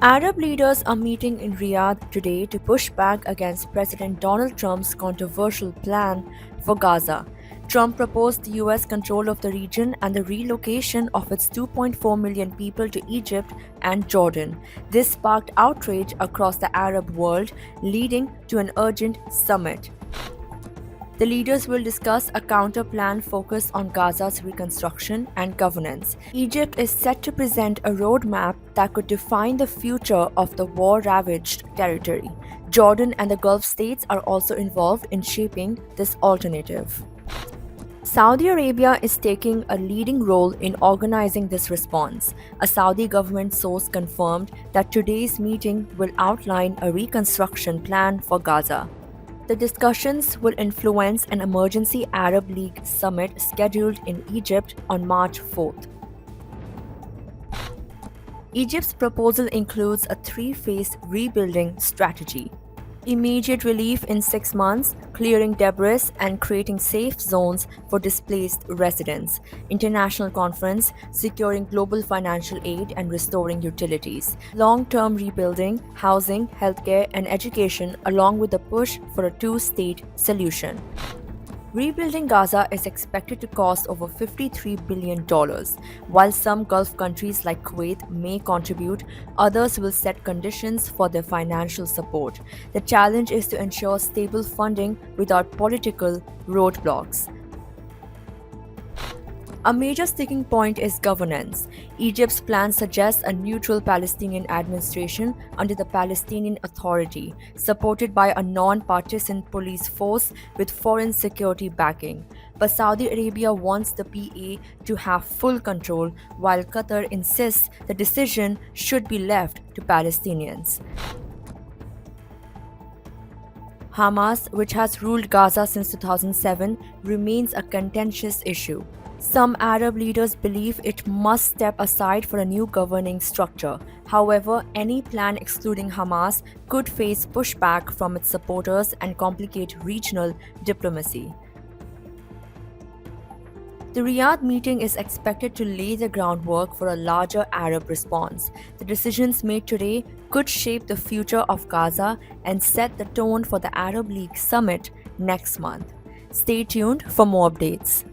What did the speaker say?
Arab leaders are meeting in Riyadh today to push back against President Donald Trump's controversial plan for Gaza. Trump proposed the US control of the region and the relocation of its 2.4 million people to Egypt and Jordan. This sparked outrage across the Arab world, leading to an urgent summit. The leaders will discuss a counter plan focused on Gaza's reconstruction and governance. Egypt is set to present a roadmap that could define the future of the war ravaged territory. Jordan and the Gulf states are also involved in shaping this alternative. Saudi Arabia is taking a leading role in organizing this response. A Saudi government source confirmed that today's meeting will outline a reconstruction plan for Gaza. The discussions will influence an emergency Arab League summit scheduled in Egypt on March 4th. Egypt's proposal includes a three-phase rebuilding strategy: immediate relief in 6 months, clearing debris and creating safe zones for displaced residents, international conference, securing global financial aid and restoring utilities, long-term rebuilding, housing, healthcare, and education, along with the push for a two-state solution. Rebuilding Gaza is expected to cost over $53 billion. While some Gulf countries like Kuwait may contribute, others will set conditions for their financial support. The challenge is to ensure stable funding without political roadblocks. A major sticking point is governance. Egypt's plan suggests a neutral Palestinian administration under the Palestinian Authority, supported by a non-partisan police force with foreign security backing. But Saudi Arabia wants the PA to have full control, while Qatar insists the decision should be left to Palestinians. Hamas, which has ruled Gaza since 2007, remains a contentious issue. Some Arab leaders believe it must step aside for a new governing structure. However, any plan excluding Hamas could face pushback from its supporters and complicate regional diplomacy. The Riyadh meeting is expected to lay the groundwork for a larger Arab response. The decisions made today could shape the future of Gaza and set the tone for the Arab League summit next month. Stay tuned for more updates.